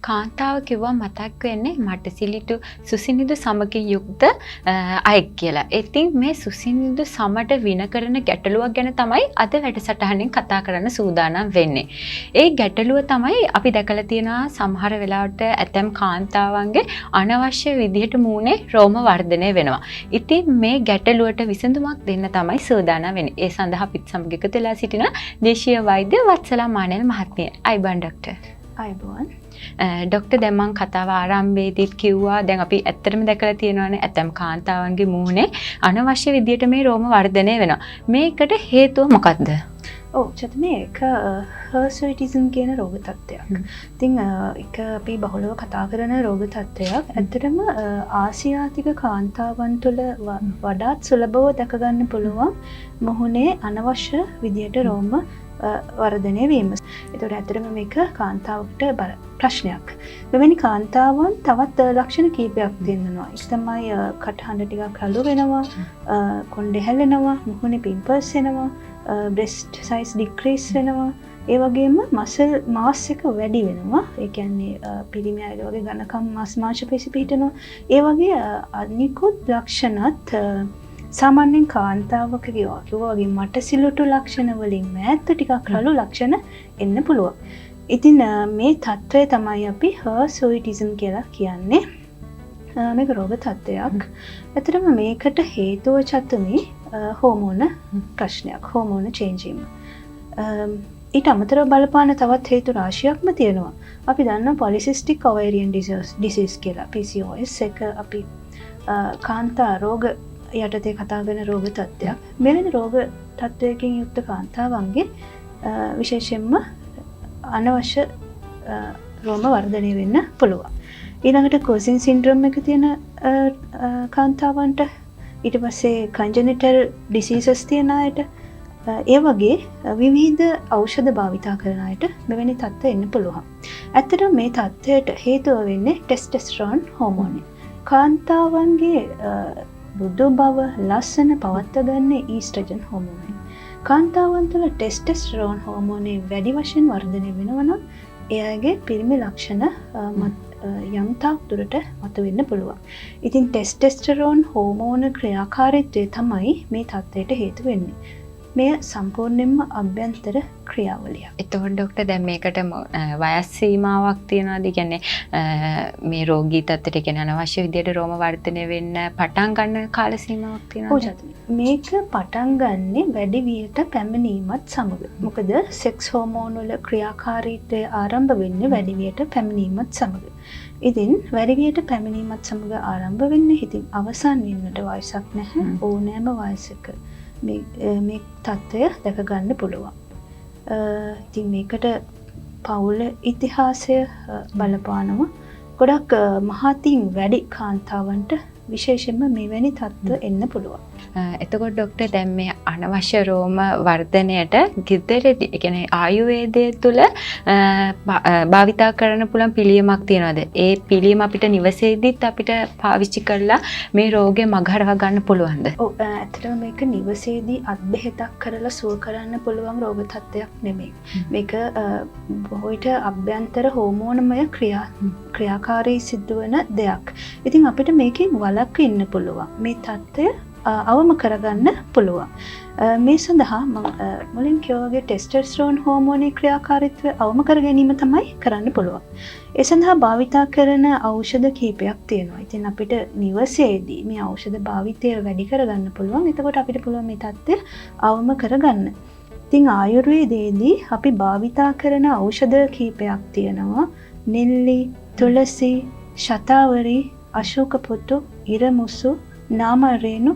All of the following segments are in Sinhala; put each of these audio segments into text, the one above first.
කාන්තාව කිව්වා මතක් වෙන්නේ මට සිලිටු සුසිනිදු සමගින් යුක්ත අයෙක් කියලා. ඉතින් මේ සුසිනිදු සමට වින කරන ගැටලුවක් ගැන තමයි අද වැඩසටහනින් කතා කරන්න සූදානම් වෙන්නේ. ඒ ගැටලුව තමයි අපි දැකලා තියෙනවා සමහර වෙලාවට ඇතැම් කාන්තාවන්ගේ අනවශ්‍ය විදිහට මූණේ රෝම වර්ධනය වෙනවා. ඉතින් මේ ගැටලුවට විසඳුමක් දෙන්න තමයි සූදානම් වෙන්නේ. ඒ සඳහා අපිත් සමග එකතු වෙලා සිටින දේශීය වෛද්‍ය වත්සලා මානෙල් මහත්මිය. අයිබන් ඩොක්ටර්. අයිබෝන්. ඩොක්ටර් දැන් මම කතාව ආරම්භයේදීත් කිව්වා දැන් අපි ඇත්තටම දැකලා තියෙනවානේ ඇතම් කාන්තාවන්ගේ මූණේ අනවශ්‍ය විදියට මේ රෝම වර්ධනය වෙනවා. මේකට හේතුව මොකක්ද? මේක හර්සුයිටිසම් කියන රෝග තත්ත්වයක්. ඉතින් එක අපි බහුලව කතා කරන රෝග තත්ත්වයක්. ඇත්තටම ආසියාතික කාන්තාවන් තුළ වඩාත් සුලභව දැක ගන්න පුළුවන් මුහුණේ අනවශ්‍ය විදියට රෝම වර්ධනය වීම. ඒතකොට ඇත්තටම මේක කාන්තාවකට ප්‍රශ්නයක්. මෙවැනි කාන්තාවන් තවත් ලක්ෂණ කීපයක් තියෙනවා. ඒක තමයි කටහඬ ටිකක් රළු වෙනවා, කොණ්ඩේ හැලෙනවා, මුහුණේ පිම්පල්ස් එනවා, බ්‍රෙස්ට් සයිස් ඩික්‍රීස් වෙනවා. ඒ වගේම මසල් මාස් එක වැඩි වෙනවා. ඒ කියන්නේ පිරිමි අය වගේ ඝනකම් මාංශ පේශි පිහිටනවා. ඒ වගේ අනිකුත් ලක්ෂණත් සාමාන්‍යයෙන් කාන්තාවකගේ වගේ මට සිලුටු ලක්ෂණ වලින් මෑත ටිකක් රළු ලක්ෂණ එන්න පුළුවන්. ඉතින් මේ තත්ත්වය තමයි අපි හර්සුයිටිසම් කියලා කියන්නේ. මේක රෝග තත්ත්වයක්. ඇත්තටම මේකට හේතුව චතුමි හෝමෝන ප්‍රශ්නයක්, හෝමෝන චේන්ජ් වීම. ඊට අමතරව බලපාන තවත් හේතු රාශියක්ම තියෙනවා. අපි දන්නවා polycystic ovarian disease කියලා PCOS එක අපි කාන්තා රෝග යටතේ කතා කරන රෝග තත්ත්වයක්. මෙවැනි රෝග තත්ත්වයකින් යුක්ත කාන්තාවන්ගේ විශේෂයෙන්ම අනවශ්‍ය රෝම වර්ධනය වෙන්න පුළුවන්. ඊළඟට කෝසින් සින්ඩ්‍රෝම් එක තියෙන කාන්තාවන්ට, ඊට පස්සේ කන්ජනිටල් ඩිසීසස් තියෙන අයට, ඒ වගේ විවිධ ඖෂධ භාවිතා කරන අයට මෙවැනි තත්ත්ව එන්න පුළුවන්. ඇත්තටම මේ තත්ත්වයට හේතුව වෙන්නේ ටෙස්ටෙස්ටරෝන් හෝමෝනය. කාන්තාවන්ගේ බුදු බව ලස්සන පවත්වගන්නේ ඊස්ට්‍රජන් හෝමෝනය. කාන්තාවන් තුළ ටෙස්ටෙස්ටරෝන් හෝමෝනය වැඩි වශයෙන් වර්ධනය වෙනවා නම් එයාගේ පිරිමි ලක්ෂණ යම්තාක් දුරට මතුවෙන්න පුළුවන්. ඉතින් ටෙස්ටෙස්ටරෝන් හෝමෝන ක්‍රියාකාරීත්වය තමයි මේ තත්ත්වයට හේතු වෙන්නේ. මෙය සම්පූර්ණයෙන්ම අභ්‍යන්තර ක්‍රියාවලියක්. එතකොට ඩොක්ටර් දැන් මේකට වයස් සීමාවක් තියනවාද? කියන්නේ මේ රෝගී තත්ත්වයට කියන අනවශ්‍ය විදියට රෝම වර්ධනය වෙන්න පටන් ගන්න කාල සීමාවක් තියනවාද? මේක පටන් ගන්නෙ වැඩි වියට පැමිණීමත් සමග. මොකද සෙක්ස් හෝමෝන වල ක්‍රියාකාරීත්වය ආරම්භ වෙන්නේ වැඩි වියට පැමිණීමත් සමග. ඉතින් වැඩි වියට පැමිණීමත් සමග ආරම්භ වෙන්නේ ඉතින් අවසන් වෙන්නට වයසක් නැහැ. ඕනෑම වයසක මේ තත්ත්වය දැක ගන්න පුළුවන්. ඉතින් මේකට පවුල ඉතිහාසය බලපානවා. ගොඩක් මහතින් වැඩි කාන්තාවන්ට විශේෂයෙන්ම මෙවැනි තත්ත්ව එන්න පුළුවන්. එතකොට ඩොක්ටර් දැන් මේ අනවශ්‍ය රෝම වර්ධනයට ගෙදරදී ඒ කියන්නේ ආයුර්වේදයේ තුල භාවිතා කරන්න පුළුවන් පිළියමක් තියනවාද? ඒ පිළියම අපිට නිවසේදීත් අපිට පාවිච්චි කරලා මේ රෝගේ මගහරවා ගන්න පුළුවන්ද? ඔව් ඇත්තටම මේක නිවසේදී අත්බෙහෙතක් කරලා සුව කරන්න පුළුවන් රෝග තත්ත්වයක් නෙමෙයි. මේක බොහෝ විට අභ්‍යන්තර හෝමෝනමය ක්‍රියාකාරී සිදුවන දෙයක්. ඉතින් අපිට මේකෙන් වළක්වන්න පුළුවන්. මේ තත්ත්වය අවම කරගන්න පුළුවන්. මේ සඳහා මුලින් කිව්වා වගේ ටෙස්ටෙස්ටරෝන් හෝමෝනයේ ක්‍රියාකාරීත්වය අවම කර ගැනීම තමයි කරන්න පුළුවන්. ඒ සඳහා භාවිතා කරන ඖෂධ කීපයක් තියෙනවා. ඉතින් අපිට නිවසේදී මේ ඖෂධ භාවිතය වැඩි කරගන්න පුළුවන්. එතකොට අපිට පුළුවන් මේ தත්ත්වය අවම කරගන්න. ඉතින් ආයුර්වේදයේදී අපි භාවිතා කරන ඖෂධ කීපයක් තියෙනවා. නෙල්ලි, තුලසි, ශතාවරි, අශෝකපොට්ටු, ඉරමුසු, නාමරේනු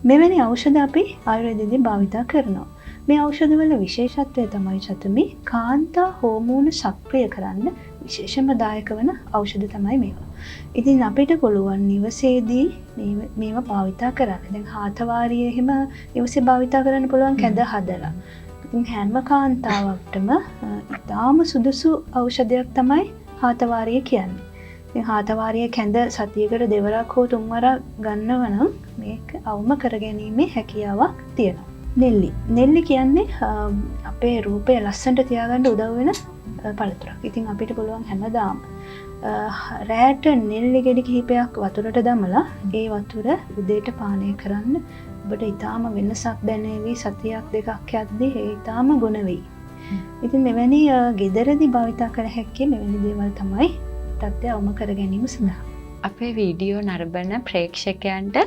මෙවැනි ඖෂධ අපි ආයුර්වේදයේදී භාවිතා කරනවා. මේ ඖෂධවල විශේෂත්වය තමයි චතුමි කාන්තා හෝමෝන සක්‍රිය කරන්න විශේෂම දායක වන ඖෂධ තමයි මේවා. ඉතින් අපිට පුළුවන් නිවසේදී මේවා භාවිතා කරන්න. දැන් හාතවාරිය එහෙම නිවසේ භාවිතා කරන්න පුළුවන් කැඳ හදලා. ඉතින් හැම කාන්තාවකටම ඉතාම සුදුසු ඖෂධයක් තමයි හාතවාරිය කියන්නේ. ඉතින් හාතවාරිය කැඳ සතියකට දෙවරක් හෝ තුන්වරක් ගන්නව නම් මේක අවම කරගැනීමේ හැකියාවක් තියෙනවා. නෙල්ලි කියන්නේ අපේ රූපය ලස්සනට තියාගන්න උදව් වෙන පළතුරක්. ඉතින් අපිට පුළුවන් හැමදාම රෑට නෙල්ලි ගෙඩි කිහිපයක් වතුරට දමලා ඒ වතුර උදේට පානය කරන්න. ඔබට ඊටාම වෙනසක් දැනේවි. සතියක් දෙකක් යද්දී ඒ ඊටාම ගුණ වෙයි. ඉතින් මෙවැනි ගෙදරදී භාවිතා කළ හැක්කේ මෙවැනි දේවල් තමයි තත්ත්වය අවම කර ගැනීම සඳහා. අපේ වීඩියෝ නරඹන ප්‍රේක්ෂකයන්ට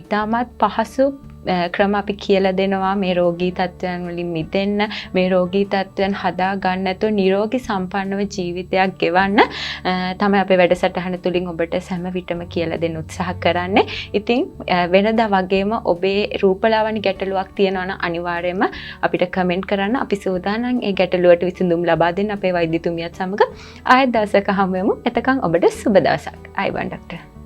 ඉතාමත් පහසු ක්‍රම අපි කියලා දෙනවා මේ රෝගී තත්ත්වයන් වලින් මිදෙන්න, මේ රෝගී තත්ත්වයන් හදා ගන්න නැතුව නිරෝගී සම්පන්නව ජීවිතයක් ගෙවන්න තමයි අපේ වැඩසටහන තුලින් ඔබට හැම විටම කියලා දෙන්න උත්සාහ කරන්නේ. ඉතින් වෙනදා වගේම ඔබේ රූපලාවන්‍ය ගැටලුවක් තියෙනවා නම් අනිවාර්යයෙන්ම අපිට කමෙන්ට් කරන්න. අපි සූදානම් ඒ ගැටලුවට විසඳුම් ලබා දෙන්න අපේ වෛද්‍යතුමියත් සමග ආයෙත් දවසක හමු වෙමු. එතකන් ඔබට සුබ දවසක්. ආයිබන් ඩොක්ටර්.